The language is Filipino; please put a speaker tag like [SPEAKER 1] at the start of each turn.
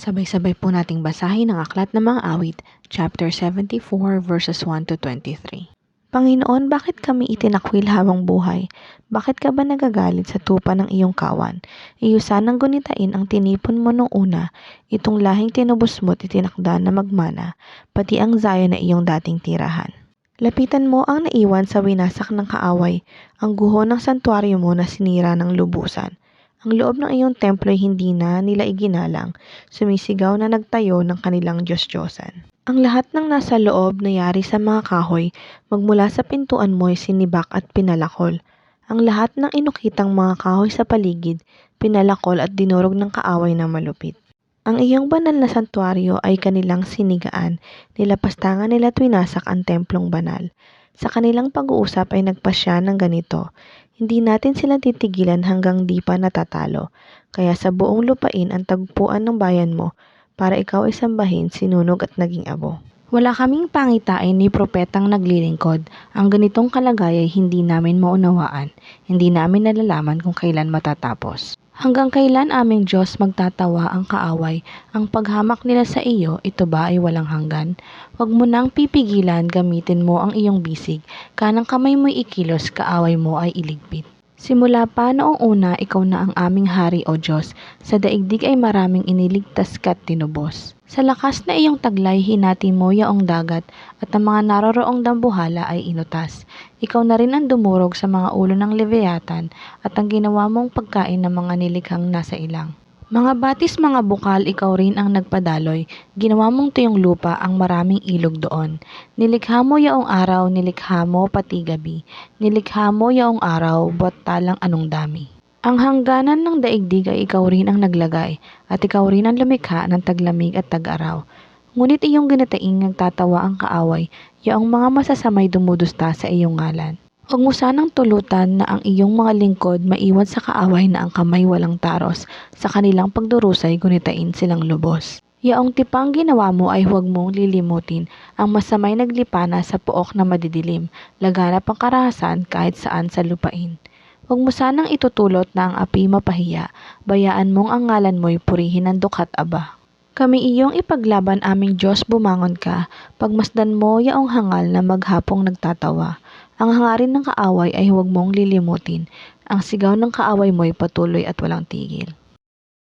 [SPEAKER 1] Sabay-sabay po nating basahin ang Aklat ng Mga Awit, chapter 74, verses 1 to 23. Panginoon, bakit kami itinakwil habang buhay? Bakit ka ba nagagalit sa tupa ng iyong kawan? Iyo sanang gunitain ang tinipon mo nung una, itong lahing tinubos mo't itinakda na magmana, pati ang Zion na iyong dating tirahan. Lapitan mo ang naiwan sa winasak ng kaaway, ang guho ng santuaryo mo na sinira ng lubusan. Ang loob ng iyong templo ay hindi na nila iginalang, sumisigaw na nagtayo ng kanilang Diyos-Diyosan. Ang lahat ng nasa loob na yari sa mga kahoy, magmula sa pintuan mo ay sinibak at pinalakol. Ang lahat ng inukitang mga kahoy sa paligid, pinalakol at dinurog ng kaaway na malupit. Ang iyong banal na santuaryo ay kanilang sinigaan, nilapastangan nila at winasak ang templong banal. Sa kanilang pag-uusap ay nagpasya ng ganito, hindi natin sila titigilan hanggang di pa natatalo. Kaya sa buong lupain ang tagpuan ng bayan mo, para ikaw ay sambahin, sinunog at naging abo. Wala kaming pangitain ni propetang naglilingkod. Ang ganitong kalagay ay hindi namin maunawaan. Hindi namin nalalaman kung kailan matatapos. Hanggang kailan aming Diyos magtatawa ang kaaway? Ang paghamak nila sa iyo, ito ba ay walang hanggan? Huwag mo nang pipigilan, gamitin mo ang iyong bisig. Kanang kamay mo'y ikilos, kaaway mo ay iligpit. Simula pa noong una, ikaw na ang aming hari o Diyos. Sa daigdig ay maraming iniligtas ka't tinubos. Sa lakas na iyong taglay, hinati mo yaong dagat, at ang mga naroroong dambuhala ay inutas. Ikaw na rin ang dumurog sa mga ulo ng Leviathan, at ang ginawa mong pagkain ng mga nilikhang nasa ilang. Mga batis, mga bukal, ikaw rin ang nagpadaloy. Ginawa mong tuyong lupa ang maraming ilog doon. Nilikha mo yaong araw, nilikha mo pati gabi. Nilikha mo yaong araw, buwa't talang anong dami. Ang hangganan ng daigdig ay ikaw rin ang naglagay, at ikaw rin ang lumikha ng taglamig at tag-araw. Ngunit iyong ginataing nagtatawa ang kaaway, yaong mga masasamay dumudusta sa iyong ngalan. Huwag mo sanang tulutan na ang iyong mga lingkod maiwan sa kaaway na ang kamay walang taros, sa kanilang pagdurusay gunitain silang lubos. Yaong tipang ginawa mo ay huwag mong lilimutin, ang masamay naglipana sa pook na madidilim, laganap ang karahasan kahit saan sa lupain. Huwag mo sanang itutulot na ang api mapahiya, bayaan mong ang ngalan mo'y purihin ng dukhat aba. Kami iyong ipaglaban aming Diyos, bumangon ka, pagmasdan mo yaong hangal na maghapong nagtatawa. Ang hangarin ng kaaway ay huwag mong lilimutin, ang sigaw ng kaaway mo'y patuloy at walang tigil.